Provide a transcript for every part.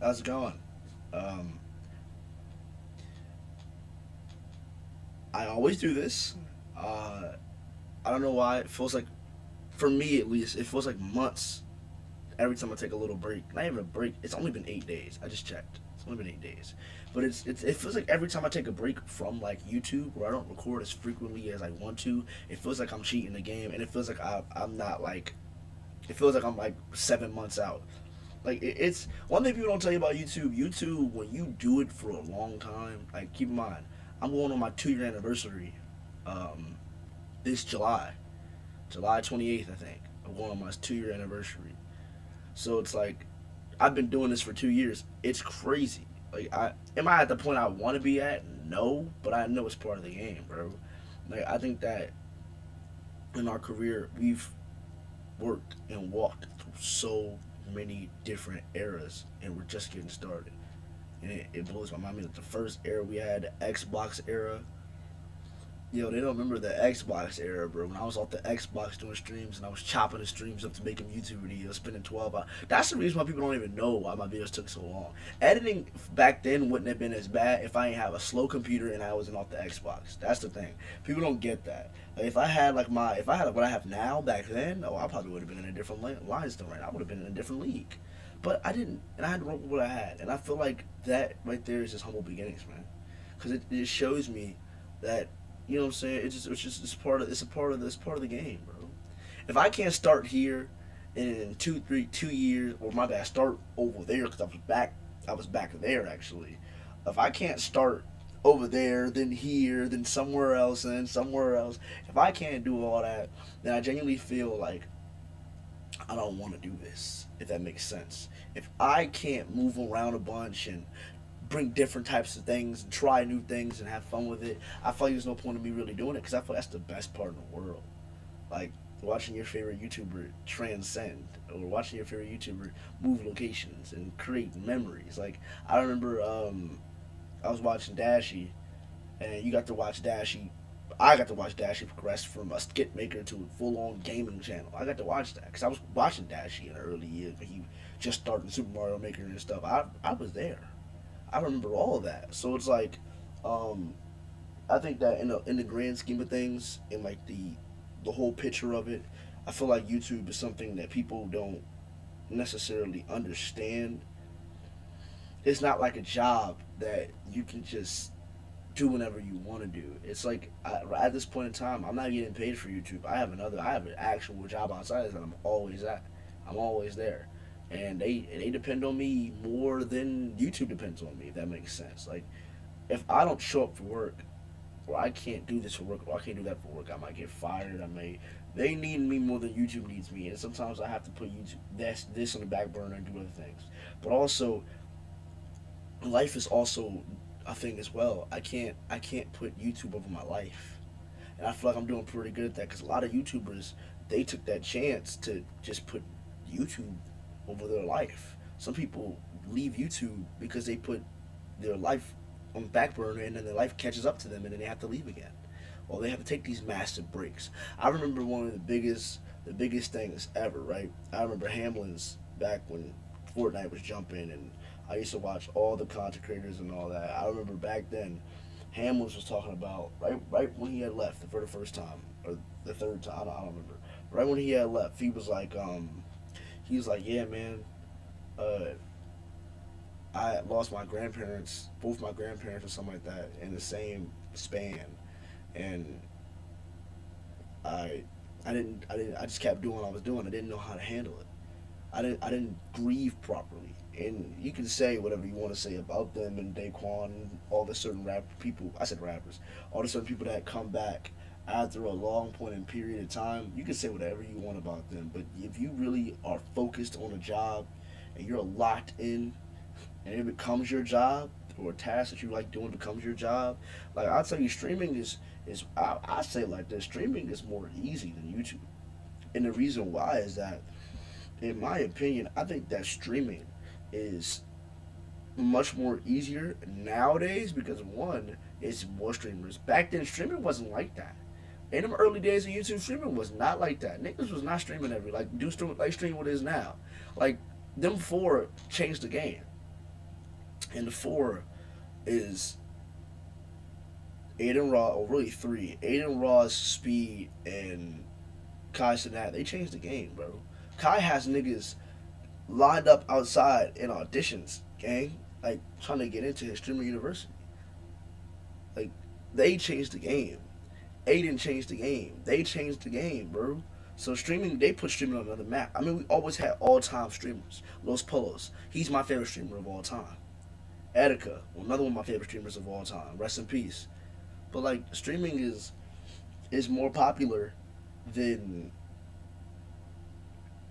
How's it going? Um, I always do this. Uh, I don't know why. It feels like, for me at least, it feels like months every time I take a little break. Not even a break. It's only been 8 days. I just checked. It's only been 8 days, but it feels like every time I take a break from like YouTube, where I don't record as frequently as I want to, it feels like I'm cheating the game, and it feels like I'm not like. It feels like I'm like 7 months out. Like it's one thing people don't tell you about YouTube. YouTube, when you do it for a long time, like keep in mind, I'm going on my 2 year anniversary, um, this July 28th, I think. I'm going on my 2 year anniversary. So it's like I've been doing this for 2 years. It's crazy. Like am I at the point I want to be at? No, but I know it's part of the game, bro. Like I think that in our career we've worked and walked through so many different eras, and we're just getting started. And it blows my mind. I mean, like the first era we had, the Xbox era. Yo, they don't remember the Xbox era, bro. When I was off the Xbox doing streams and I was chopping the streams up to make them YouTube videos, spending 12 hours. That's the reason why people don't even know why my videos took so long. Editing back then wouldn't have been as bad if I didn't have a slow computer and I wasn't off the Xbox. That's the thing. People don't get that. Like if I had what I have now back then, oh, I probably would have been in a different line still right now. I would have been in a different league. But I didn't, and I had to work with what I had. And I feel like that right there is just humble beginnings, man. Because it shows me that you know what I'm saying? It's part of the game, bro. If I can't start here in 2 years, or my bad, start over there because I was back there actually. If I can't start over there, then here, then somewhere else, and then somewhere else, if I can't do all that, then I genuinely feel like I don't want to do this. If that makes sense. If I can't move around a bunch and bring different types of things and try new things and have fun with it, I feel like there's no point in me really doing it because I feel that's the best part in the world. Like watching your favorite YouTuber transcend, or watching your favorite YouTuber move locations and create memories. Like I remember, I was watching Dashie, and you got to watch Dashie. I got to watch Dashie progress from a skit maker to a full on gaming channel. I got to watch that because I was watching Dashie in the early years when he just started Super Mario Maker and stuff. I was there. I remember all of that. So it's like, um, I think that in the grand scheme of things, in like the whole picture of it, I feel like YouTube is something that people don't necessarily understand. It's not like a job that you can just do whenever you want to do. It's like at this point in time, I'm not getting paid for YouTube. I have an actual job outside that I'm always at. I'm always there, and they depend on me more than YouTube depends on me. If that makes sense. Like if I don't show up for work, or I can't do this for work, or I can't do that for work, I might get fired. I may They need me more than YouTube needs me, and sometimes I have to put YouTube this on the back burner and do other things. But also, life is also a thing as well. I can't put YouTube over my life, and I feel like I'm doing pretty good at that because a lot of YouTubers, they took that chance to just put YouTube over their life. Some people leave YouTube because they put their life on the back burner, and then their life catches up to them, and then they have to leave again, or they have to take these massive breaks. I remember one of the biggest things ever. Right, I remember Hamlin's back when Fortnite was jumping, and I used to watch all the content creators and all that. I remember back then, Hamlin's was talking about right when he had left for the first time or the third time. I don't remember. Right when he had left, he was like, yeah, man, uh, I lost my grandparents, both my grandparents or something like that, in the same span, and I, I just kept doing what I was doing. I didn't know how to handle it. I didn't grieve properly. And you can say whatever you want to say about them and Daquan and all the certain rap people. I said rappers. All the certain people that come back after a long point in period of time. You can say whatever you want about them, but if you really are focused on a job and you're locked in, and it becomes your job, or a task that you like doing becomes your job. Like I'll tell you, streaming is I say it like this: streaming is more easy than YouTube, and the reason why is that, in my opinion, I think that streaming is much more easier nowadays because one, it's more streamers. Back then, streaming wasn't like that. In the early days of YouTube, streaming was not like that. Niggas was not streaming every like do stream like stream what it is now. Like them four changed the game. And the four is Aiden Ross, or really three. Aiden Ross, Speed, and Kai Cenat. They changed the game, bro. Kai has niggas lined up outside in auditions, gang, like trying to get into his streamer university. Like, they changed the game. Aiden changed the game. They changed the game, bro. So streaming, they put streaming on another map. I mean, we always had all-time streamers. Los Polos, he's my favorite streamer of all time. Etika, another one of my favorite streamers of all time. Rest in peace. But like, streaming is more popular than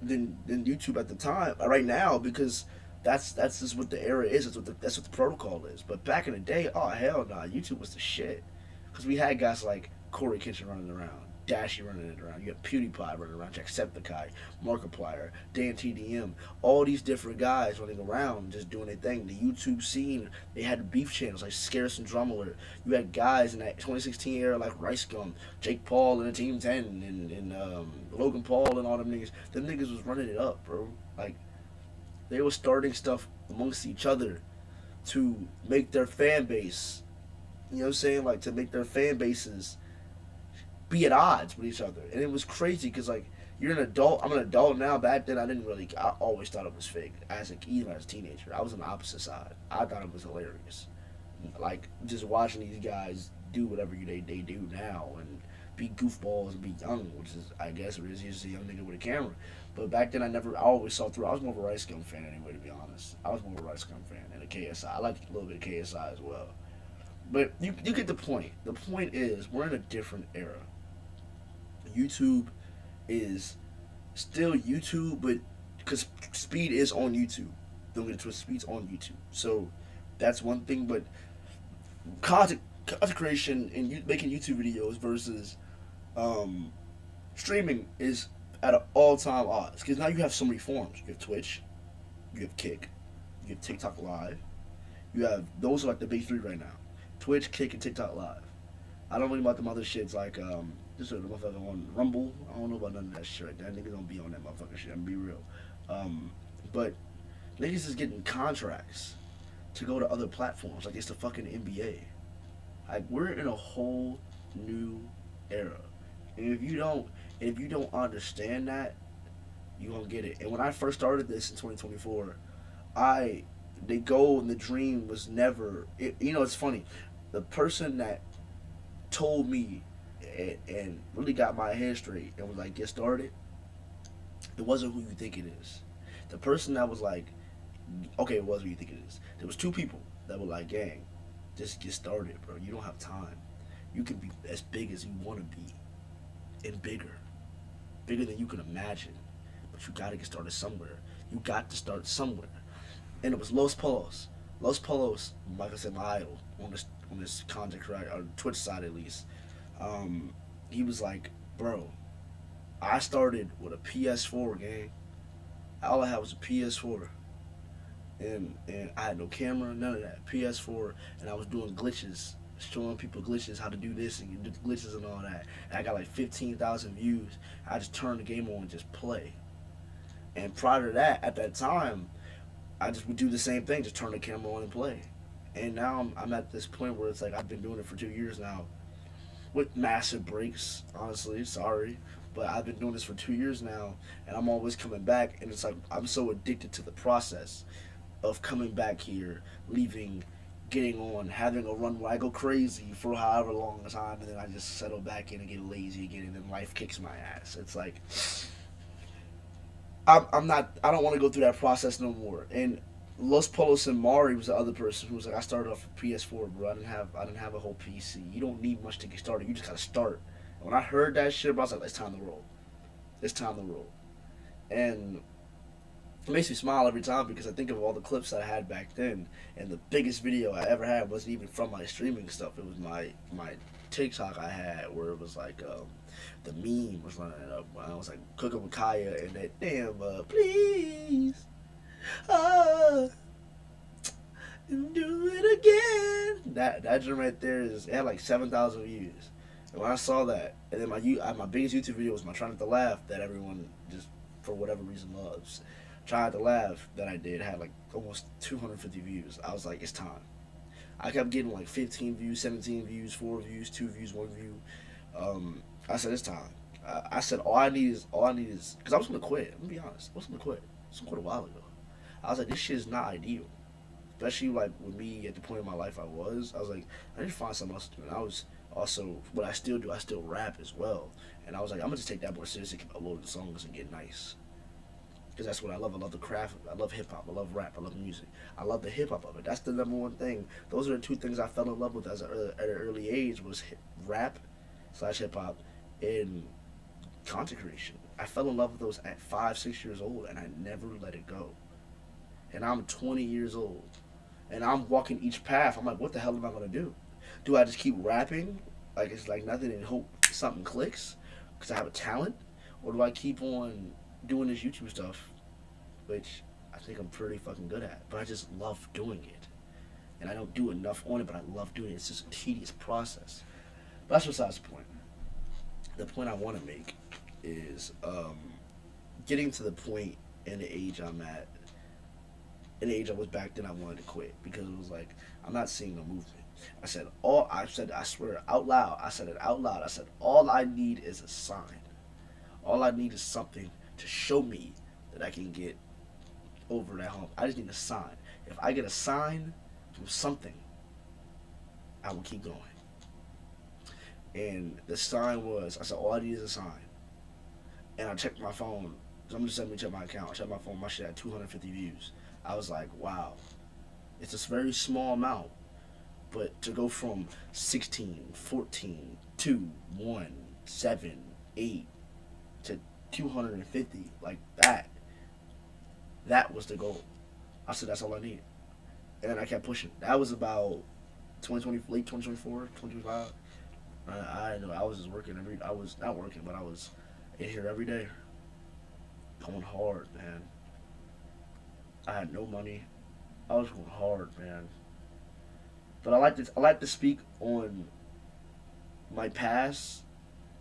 than YouTube at the time right now, because that's just what the era is. That's what the protocol is. But back in the day, oh hell nah, YouTube was the shit, because we had guys like Corey Kitchen running around, Dashy running it around. You got PewDiePie running around, Jacksepticeye, Markiplier, Dan TDM, all these different guys running around just doing their thing. The YouTube scene, they had beef channels like Scarce and Drum Alert. You had guys in that 2016 era like Rice Gum, Jake Paul and the Team 10, and Logan Paul and all them niggas. Them niggas was running it up, bro. Like, they were starting stuff amongst each other to make their fan base, you know what I'm saying? Like, to make their fan bases be at odds with each other. And it was crazy because, like, you're an adult. I'm an adult now. Back then, I always thought it was fake. Even as a teenager, I was on the opposite side. I thought it was hilarious. Like, just watching these guys do whatever they do now and be goofballs and be young, which is, I guess, what it is. He's just a young nigga with a camera. But back then, I always saw through. I was more of a Rice Gum fan anyway, to be honest. I was more of a Rice Gum fan and a KSI. I liked a little bit of KSI as well. But you get the point. The point is, we're in a different era. YouTube is still YouTube, but because Speed is on YouTube. Don't get it twisted. Speed's on YouTube. So that's one thing. But content creation and making YouTube videos versus um, streaming is at an all-time odds, because now you have so many forms. You have Twitch, you have Kick, you have TikTok Live. You have, those are like the big three right now: Twitch, Kick, and TikTok Live. I don't know about them other shits like this is the motherfucker on Rumble. I don't know about none of that shit right there. Niggas don't be on that motherfucker shit. I'm gonna be real. But niggas is getting contracts to go to other platforms like it's the fucking NBA. Like, we're in a whole new era. And if you don't understand that, you won't get it. And when I first started this in 2024, the goal and the dream was never. It's funny. The person that told me and really got my head straight and was like, get started, it wasn't who you think it is. The person that was like, okay, it was who you think it is. There was two people that were like, gang, just get started, bro. You don't have time. You can be as big as you want to be and bigger than you can imagine. But you gotta get started somewhere. You got to start somewhere. And it was Los Polos. Los Polos, like I said, my idol on this content, right, or Twitch side at least. He was like, bro, I started with a PS4 game. All I had was a PS4. And I had no camera, none of that. PS4, and I was doing glitches, showing people glitches, how to do this and do glitches and all that. And I got like 15,000 views. I just turned the game on and just play. And prior to that, at that time, I just would do the same thing, just turn the camera on and play. And now I'm at this point where it's like I've been doing it for 2 years now, with massive breaks. Honestly, sorry, but I've been doing this for 2 years now, and I'm always coming back. And it's like I'm so addicted to the process of coming back here, leaving, getting on, having a run where I go crazy for however long a time, and then I just settle back in and get lazy again, and then life kicks my ass. It's like I'm not. I don't want to go through that process no more. And Los Polos and Mari was the other person who was like, I started off with PS4, bro. I didn't have a whole PC. You don't need much to get started. You just gotta start. And when I heard that shit, bro, I was like, it's time to roll. It's time to roll. And it makes me smile every time because I think of all the clips that I had back then, and the biggest video I ever had wasn't even from my streaming stuff. It was my TikTok I had where it was like the meme was running up. I was like cooking with Kaya and that damn please do it again. That drum right there it had like 7,000 views. And when I saw that, and then my biggest YouTube video was my trying not to laugh that everyone just for whatever reason loves. Try Not to Laugh that I did had like almost 250 views. I was like, it's time. I kept getting like 15 views, 17 views, 4 views, 2 views, 1 view. I said it's time. I said all I need is because I was gonna quit. I'm gonna be honest. I was gonna quit. I was gonna quit a while ago. I was like, this shit is not ideal. Especially like with me at the point in my life I was like, I need to find something else to do. And I was also what I still do. I still rap as well. And I was like, I'm gonna just take that more seriously, keep uploading songs and get nice. Because that's what I love. I love the craft. I love hip hop. I love rap. I love music. I love the hip hop of it. That's the number one thing. Those are the two things I fell in love with at an early age was rap slash hip hop and content creation. I fell in love with those at 5, 6 years old, and I never let it go. And I'm 20 years old, and I'm walking each path. I'm like, what the hell am I gonna do? Do I just keep rapping like it's like nothing and hope something clicks because I have a talent, or do I keep on doing this YouTube stuff, which I think I'm pretty fucking good at, but I just love doing it, and I don't do enough on it, but I love doing it. It's just a tedious process. But that's besides the point. The point I want to make is getting to the point in the age I'm at, in the age I was back then. I wanted to quit because it was like I'm not seeing a movement. I swear out loud. I said it out loud. I said all I need is a sign. All I need is something to show me that I can get over that hump. I just need a sign. If I get a sign from something, I will keep going. And the sign was, I said, all I need is a sign. And I checked my phone. Somebody sent me to check my account. I checked my phone. My shit had 250 views. I was like, wow. It's a very small amount. But to go from 16, 14, 2, 1, 7, 8 to 250, like that was the goal. I said, that's all I need. And I kept pushing. That was about 2020, late 2024, 2025. I know I was just working I was not working, but I was in here every day, going hard, man. I had no money. I was going hard, man. But I like to speak on my past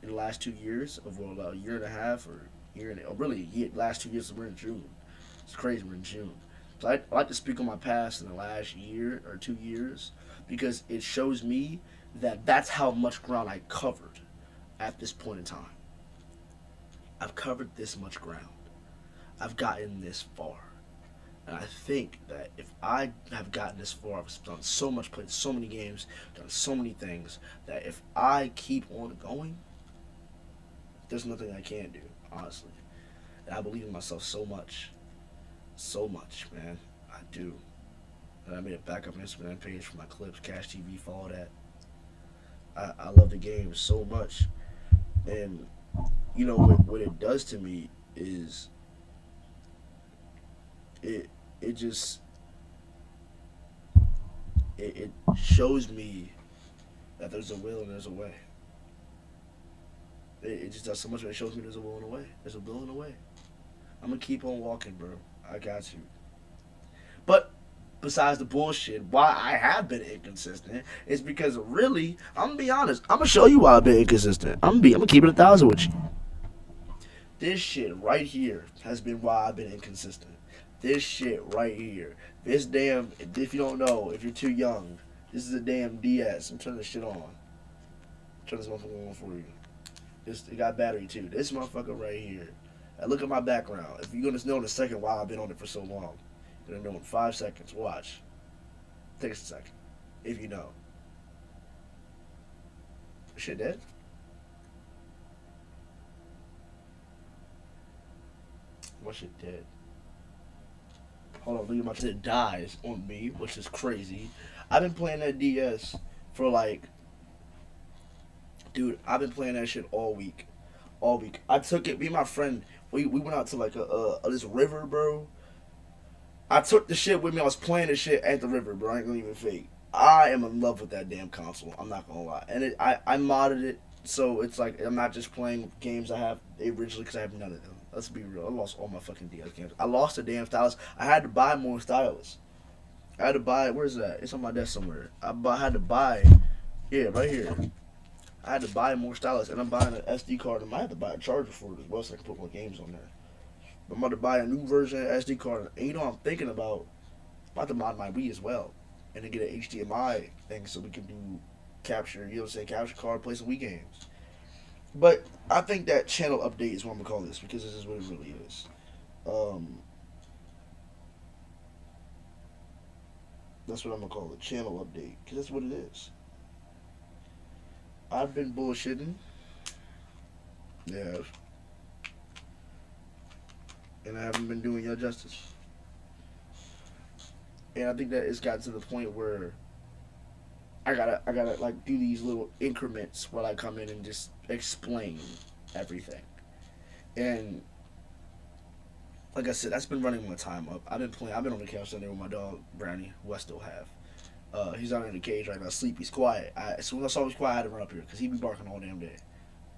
in the last 2 years of well, a year and a half or or really last 2 years. So we're in June. It's crazy. We're in June. So I like to speak on my past in the last year or 2 years because it shows me that that's how much ground I covered at this point in time. I've covered this much ground. I've gotten this far. And I think that if I have gotten this far, I've done so much, played so many games, done so many things, that if I keep on going, there's nothing I can't do, honestly. And I believe in myself so much. So much, man. I do. And I made a backup Instagram page for my clips, Cash TV, follow that. I love the game so much. And, you know, what it does to me is it just it shows me that there's a will and there's a way. It just does so much. It shows me there's a will and a way. There's a will and a way. I'm gonna keep on walking, bro. I got you. But besides the bullshit, why I have been inconsistent is because really, I'm gonna be honest. I'm gonna show you why I've been inconsistent. I'm gonna keep it 1,000 with you. This shit right here has been why I've been inconsistent. This shit right here. This damn, if you don't know, if you're too young, this is a damn DS. I'm turning this shit on. Turn this motherfucker on for you. It got battery too. This motherfucker right here. Now look at my background. If you're gonna know in a second why I've been on it for so long, you're gonna know in 5 seconds. Watch. Takes a second. If you know. Shit dead? What shit dead? Hold on, look at my shit dies on me, which is crazy. I've been playing that DS for like, dude, I've been playing that shit all week. All week. I took it, me and my friend, we went out to like this river, bro. I took the shit with me. I was playing the shit at the river, bro. I ain't gonna even fake. I am in love with that damn console. I'm not gonna lie. And I modded it, so it's like I'm not just playing games I have originally because I have none of them. Let's be real. I lost all my fucking DS games. I lost the damn stylus. I had to buy more stylus. I had to buy. Where's that? It's on my desk somewhere. Had to buy. Yeah, right here. I had to buy more stylus, and I'm buying an SD card, and I had to buy a charger for it as well, so I can put more games on there. I'm about to buy a new version of SD card, and I'm thinking about to mod my Wii as well, and to get an HDMI thing so we can do capture. You know what I'm saying? Capture card, play some Wii games. But I think that channel update is what I'm gonna call this because this is what it really is. Um, that's what I'm gonna call it, channel update, because that's what it is. I've been bullshitting, yeah, and I haven't been doing y'all justice. And I think that it's gotten to the point where I gotta like do these little increments while I come in and just explain everything. And like I said, that's been running my time up. I've been playing. I've been on the couch Sunday with my dog Brownie, who I still have. He's out in the cage right now, asleep. He's quiet. As soon as I saw he was quiet, I had to run up here because he'd be barking all damn day.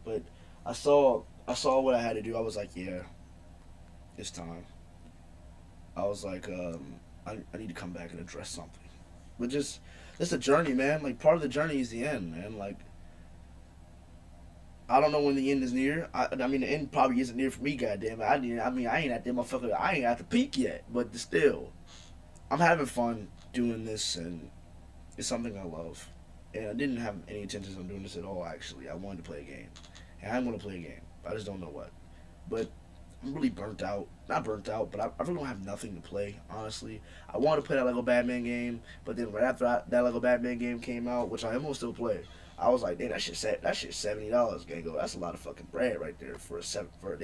But I saw what I had to do. I was like, yeah, it's time. I was like, I need to come back and address something. But just it's a journey, man. Like part of the journey is the end, man. Like I don't know when the end is near. I mean, the end probably isn't near for me. Goddamn it. I ain't at that motherfucker. I ain't at the peak yet. But still, I'm having fun doing this, and it's something I love. And I didn't have any intentions on doing this at all. Actually, I wanted to play a game, and I'm going to play a game. I just don't know what. But I'm really burnt out. Not burnt out, but I really don't have nothing to play. Honestly, I wanted to play that Lego Batman game, but then right after that Lego Batman game came out, which I am gonna still play, I was like, damn, that shit $70, Gango. That's a lot of fucking bread right there for a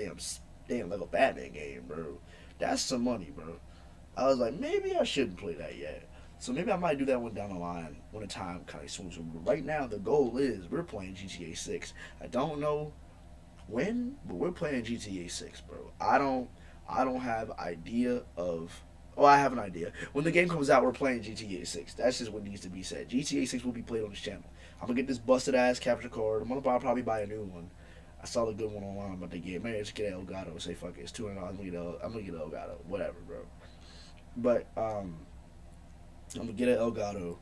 damn Lego Batman game, bro. That's some money, bro. I was like, maybe I shouldn't play that yet. So maybe I might do that one down the line when the time kind of swings. But right now, the goal is we're playing GTA 6. I don't know when, but we're playing GTA 6, bro. I don't have idea of. Oh, I have an idea. When the game comes out, we're playing GTA 6. That's just what needs to be said. GTA 6 will be played on this channel. I'm gonna get this busted ass capture card. I'm gonna probably buy a new one. I saw the good one online about the game. Maybe I just get an Elgato. Say fuck it, it's $200. I'm gonna get an Elgato. Whatever, bro. But I'm gonna get an Elgato,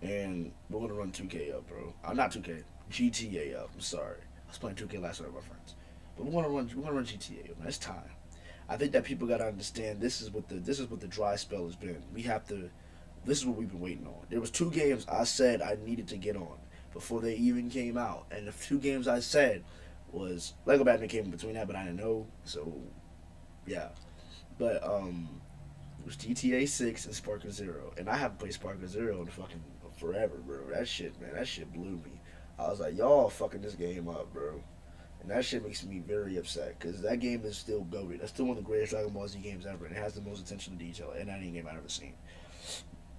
and we're gonna run 2K up, bro. I'm not 2K. GTA up. I'm sorry. I was playing 2K last night with my friends, but we're gonna run GTA up. Man. It's time. I think that people gotta understand this is what the dry spell has been. We have to. This is what we've been waiting on. There was two games I said I needed to get on before they even came out, and the two games I said was Lego Batman came in between that, but I didn't know. So yeah, but it was GTA 6 and Sparker Zero, and I haven't played Sparker Zero in fucking forever, bro. That shit, man, that shit blew me. I was like, y'all fucking this game up, bro. And that shit makes me very upset because that game is still goated. That's still one of the greatest Dragon Ball Z games ever, and it has the most attention to detail in any game I've ever seen.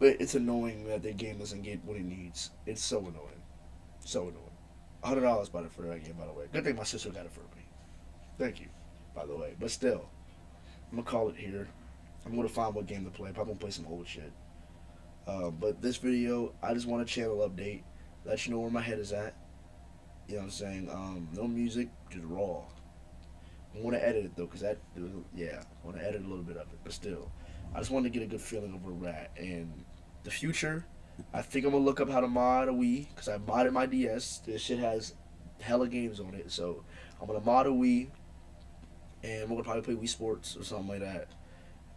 But it's annoying that the game doesn't get what it needs. It's so annoying, so annoying. $100 bought it for that game, by the way. Good thing my sister got it for me. Thank you, by the way. But still, I'm gonna call it here. I'm gonna find what game to play. Probably gonna play some old shit. But this video, I just want a channel update, let you know where my head is at. You know what I'm saying? No music, just raw. I want to edit it though, cause yeah, I want to edit a little bit of it. But still, I just want to get a good feeling of where we're at. And the future, I think I'm gonna look up how to mod a Wii, cause I modded my DS. This shit has hella games on it, so I'm gonna mod a Wii, and we're gonna probably play Wii Sports or something like that.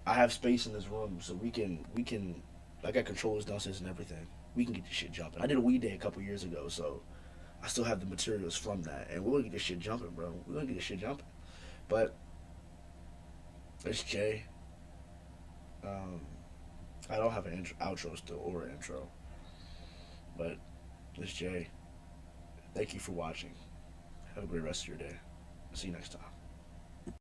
I have space in this room, so we can. I got controllers downstairs and everything. We can get this shit jumping. I did a Wii Day a couple years ago, so I still have the materials from that, and we're gonna get this shit jumping, bro. We're gonna get this shit jumping. But it's Jay. Um, I don't have an outro still or an intro, but it's Jay. Thank you for watching. Have a great rest of your day. See you next time.